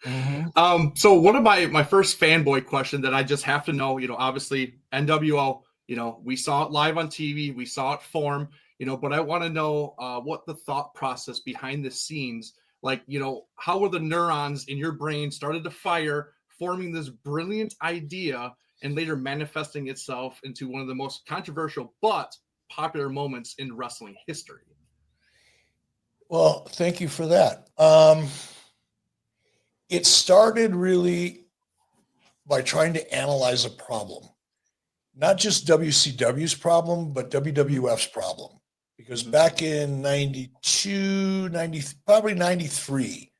Mhm. So one of my first fanboy question that I just have to know, obviously NWO, we saw it live on TV, we saw it form, but I want to know what the thought process behind the scenes, like, how were the neurons in your brain started to fire, forming this brilliant idea and later manifesting itself into one of the most controversial but popular moments in wrestling history. Well, thank you for that. It started really by trying to analyze a problem, not just WCW's problem, but WWF's problem. Because back in 92, 90, probably 93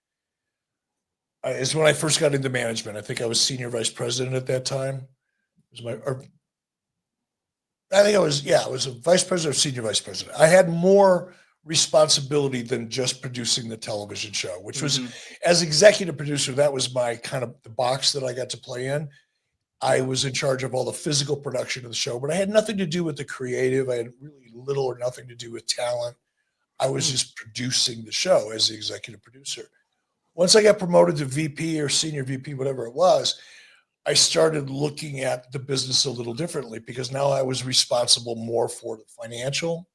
is when I first got into management. I think I was senior vice president at that time. I think I was a vice president or senior vice president. I had more responsibility than just producing the television show, which was, as executive producer, that was my kind of the box that I got to play in. I was in charge of all the physical production of the show, but I had nothing to do with the creative. I had really little or nothing to do with talent. I was just producing the show as the executive producer. Once I got promoted to VP or senior VP, whatever it was, I started looking at the business a little differently because now I was responsible more for the financial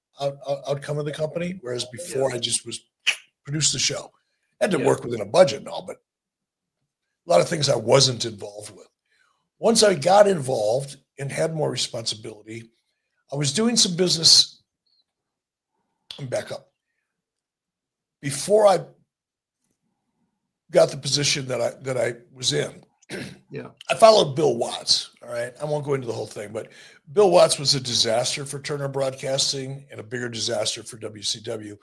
outcome of the company, whereas before I just was produce the show. I had to work within a budget and all, but a lot of things I wasn't involved with. Once I got involved and had more responsibility, I was doing some business. I'm back up. Before I got the position that I was in, I followed Bill Watts. All right. I won't go into the whole thing, but Bill Watts was a disaster for Turner Broadcasting and a bigger disaster for WCW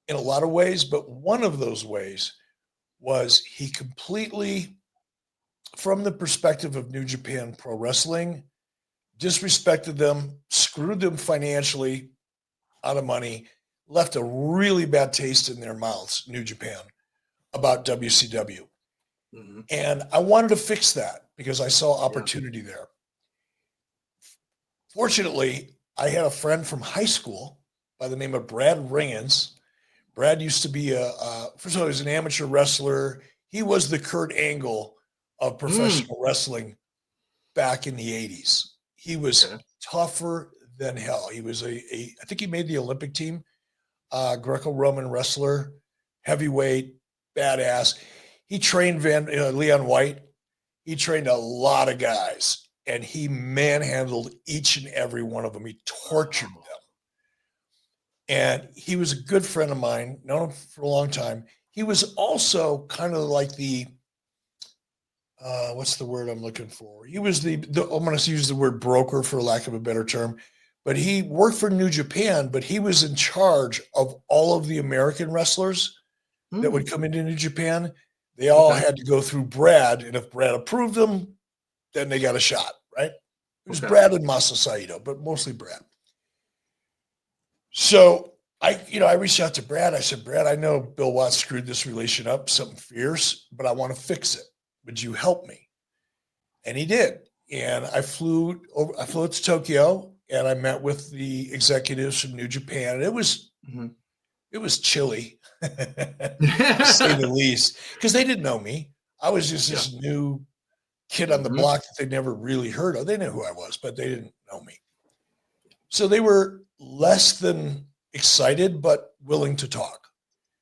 in a lot of ways. But one of those ways was he completely, from the perspective of New Japan Pro Wrestling, disrespected them, screwed them financially out of money, left a really bad taste in their mouths, New Japan, about WCW. And I wanted to fix that because I saw opportunity there. Fortunately, I had a friend from high school by the name of Brad Ringens. Brad used to be first of all, he was an amateur wrestler. He was the Kurt Angle of professional wrestling back in the 80s. He was tougher than hell. He was I think he made the Olympic team, Greco-Roman wrestler, heavyweight, badass. He trained Leon White. He trained a lot of guys, and he manhandled each and every one of them. He tortured them. And he was a good friend of mine, known him for a long time. He was also kind of like the, what's the word I'm looking for? He was the I'm going to use the word broker for lack of a better term, but he worked for New Japan, but he was in charge of all of the American wrestlers that would come into New Japan. They all had to go through Brad, and if Brad approved them, then they got a shot, right? It was Brad and Masa Saito, but mostly Brad. So I reached out to Brad. I said, Brad, I know Bill Watts screwed this relation up, something fierce, but I want to fix it. Would you help me? And he did. And I flew to Tokyo, and I met with the executives from New Japan. And it was chilly, to say the least, because they didn't know me. I was just this new kid on the block that they never really heard of. They knew who I was, but they didn't know me. So they were less than excited, but willing to talk.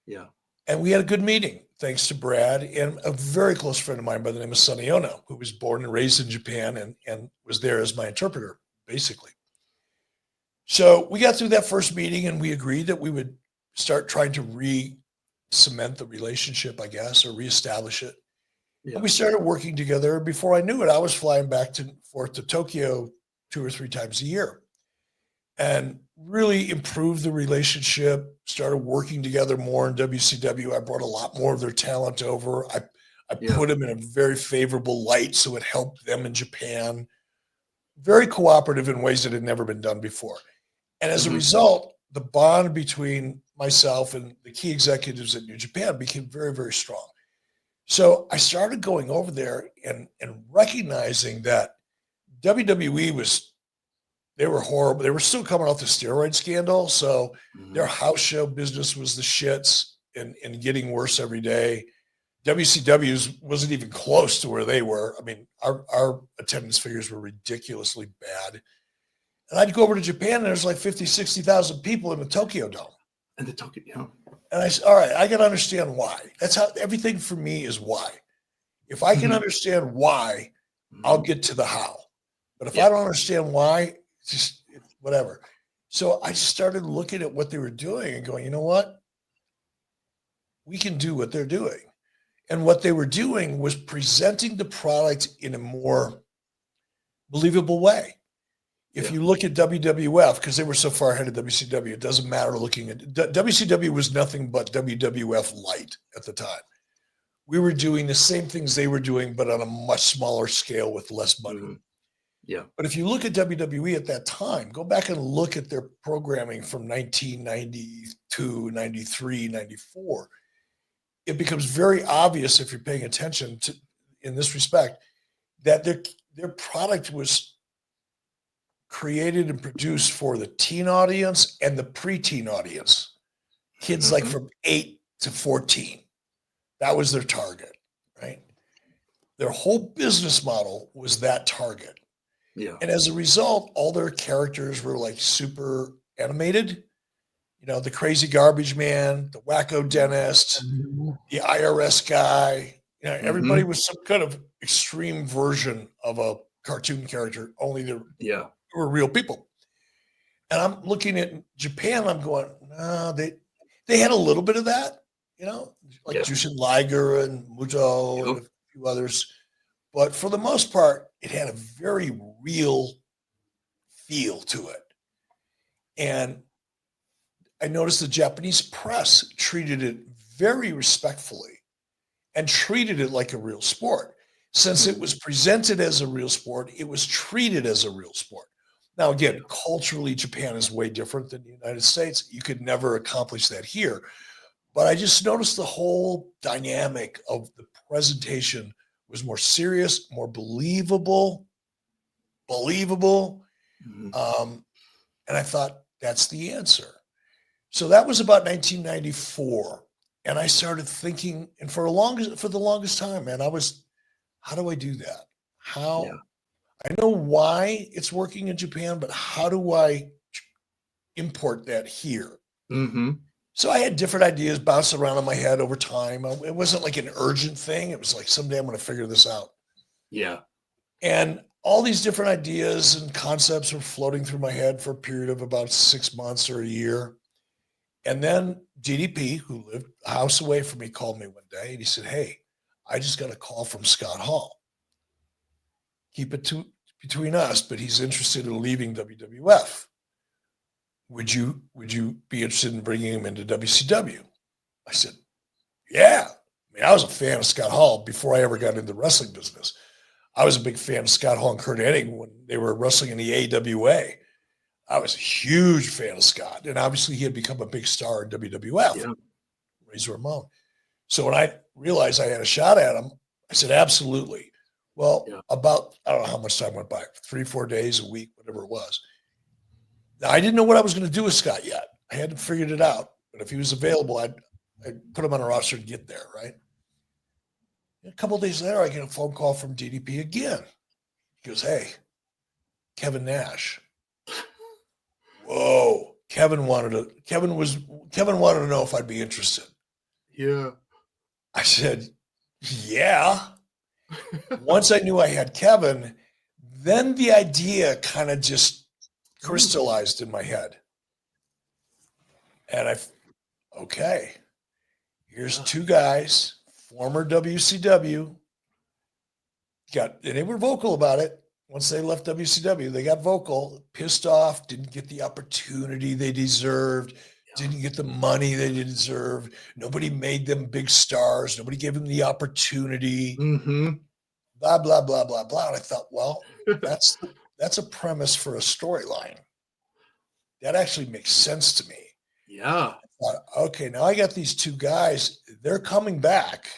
Yeah. And we had a good meeting, thanks to Brad and a very close friend of mine by the name of Sonny Ono, who was born and raised in Japan and was there as my interpreter, basically. So we got through that first meeting, and we agreed that we would start trying to re-cement the relationship, I guess, or reestablish it. Yeah. And we started working together. Before I knew it, I was flying back and forth to Tokyo 2 or 3 times a year and really improved the relationship, started working together more in WCW. I brought a lot more of their talent over. I put them in a very favorable light, so it helped them in Japan. Very cooperative in ways that had never been done before. And as a result, the bond between myself and the key executives at New Japan became very, very strong. So I started going over there and recognizing that WWE they were horrible. They were still coming off the steroid scandal. So their house show business was the shits and getting worse every day. WCW's wasn't even close to where they were. I mean, our attendance figures were ridiculously bad. And I'd go over to Japan and there's like 50, 60,000 people in the Tokyo Dome. And the Tokyo, you know. And I said, all right, I got to understand why. That's how everything for me is why. If I can understand why, I'll get to the how. But if I don't understand why, it's just whatever. So I just started looking at what they were doing and going, you know what? We can do what they're doing. And what they were doing was presenting the product in a more believable way. If you look at WWF, because they were so far ahead of WCW, it doesn't matter looking at WCW was nothing but WWF light at the time. We were doing the same things they were doing, but on a much smaller scale with less money. Yeah. But if you look at WWE at that time, go back and look at their programming from 1992, 93, 94. It becomes very obvious if you're paying attention to, in this respect, that their product was created and produced for the teen audience and the preteen audience, kids like from 8 to 14. That was their target, right? Their whole business model was that target. Yeah. And as a result, all their characters were like super animated. You know, the crazy garbage man, the wacko dentist, the IRS guy. You know, everybody was some kind of extreme version of a cartoon character, only they were real people. And I'm looking at Japan, I'm going, no, they had a little bit of that, you know, like Jushin Liger and Muto and a few others. But for the most part, it had a very real feel to it. And I noticed the Japanese press treated it very respectfully and treated it like a real sport. Since it was presented as a real sport, it was treated as a real sport. Now, again, culturally, Japan is way different than the United States. You could never accomplish that here. But I just noticed the whole dynamic of the presentation was more serious, more believable. And I thought, that's the answer. So that was about 1994. And I started thinking, and for the longest time, man, how do I do that? I know why it's working in Japan, but how do I import that here? So I had different ideas bouncing around in my head over time. It wasn't like an urgent thing. It was like, someday I'm going to figure this out. Yeah. And all these different ideas and concepts were floating through my head for a period of about 6 months or a year. And then DDP, who lived a house away from me, called me one day and he said, hey, I just got a call from Scott Hall. Keep it between us, but he's interested in leaving WWF. Would you be interested in bringing him into WCW? I said, yeah. I mean, I was a fan of Scott Hall before I ever got into the wrestling business. I was a big fan of Scott Hall and Kurt Hennig when they were wrestling in the AWA. I was a huge fan of Scott. And obviously he had become a big star in WWF, Razor Ramon. So when I realized I had a shot at him, I said, absolutely. Well, about, I don't know how much time went by, 3-4 days, a week, whatever it was. Now, I didn't know what I was going to do with Scott yet. I hadn't figured it out. But if he was available, I'd put him on a roster and get there, right? And a couple of days later, I get a phone call from DDP again. He goes, hey, Kevin Nash. Whoa. Kevin wanted to know if I'd be interested. Yeah. I said, yeah. Once I knew I had Kevin, then the idea kind of just crystallized in my head. And okay, here's two guys, former WCW, and they were vocal about it. Once they left WCW, they got vocal, pissed off, didn't get the opportunity they deserved, didn't get the money they deserved. Nobody made them big stars. Nobody gave them the opportunity. Blah, blah, blah, blah, blah. And I thought, well, that's a premise for a storyline. That actually makes sense to me. Yeah. I thought, okay, now I got these two guys. They're coming back,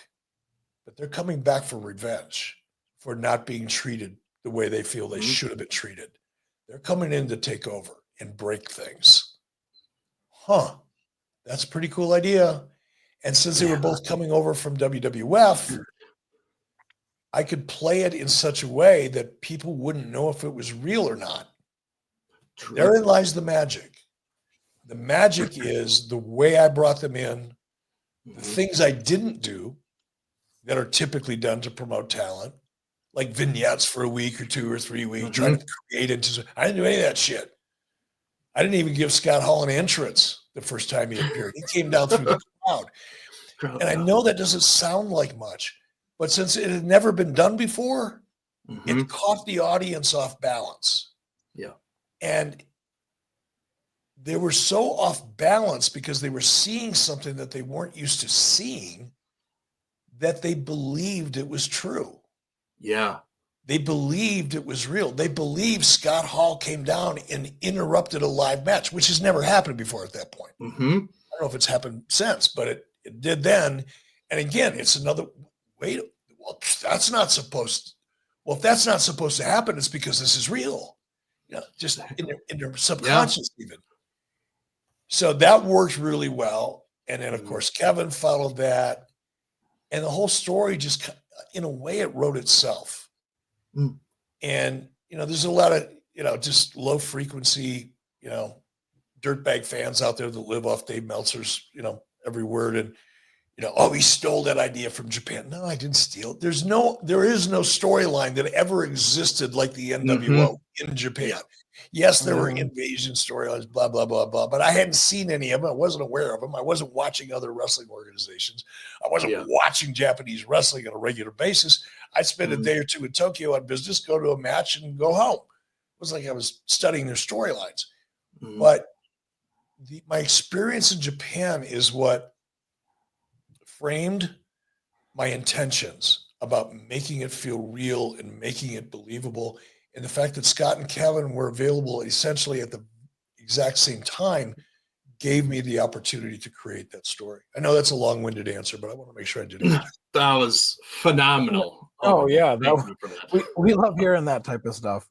but they're coming back for revenge for not being treated the way they feel they should have been treated. They're coming in to take over and break things. That's a pretty cool idea. And since they were both coming over from WWF, I could play it in such a way that people wouldn't know if it was real or not. Therein lies the magic. The magic is the way I brought them in, the things I didn't do that are typically done to promote talent, like vignettes for a week or 2 or 3 weeks, trying to create it. I didn't do any of that shit. I didn't even give Scott Hall an entrance the first time he appeared. He came down through the crowd. And I know that doesn't sound like much, but since it had never been done before, it caught the audience off balance. Yeah. And they were so off balance because they were seeing something that they weren't used to seeing, that they believed it was true. Yeah. They believed it was real. They believed Scott Hall came down and interrupted a live match, which has never happened before at that point. I don't know if it's happened since, but it did then. And again, it's another wait. Well, that's not supposed. Well, if that's not supposed to happen, it's because this is real. Just in their subconscious even. So that worked really well. And then of course Kevin followed that, and the whole story just, in a way, it wrote itself. And there's a lot of just low frequency dirtbag fans out there that live off Dave Meltzer's every word, and oh, he stole that idea from Japan. No, I didn't steal it. There is no storyline that ever existed like the NWO in Japan. Yes, there were invasion storylines, blah, blah, blah, blah, but I hadn't seen any of them. I wasn't aware of them. I wasn't watching other wrestling organizations. I wasn't watching Japanese wrestling on a regular basis. I'd spend a day or two in Tokyo on business, go to a match, and go home. It was like I was studying their storylines. But my experience in Japan is what framed my intentions about making it feel real and making it believable. And the fact that Scott and Kevin were available essentially at the exact same time gave me the opportunity to create that story. I know that's a long-winded answer, but I want to make sure I did it. That was phenomenal. Oh yeah, we love hearing that type of stuff.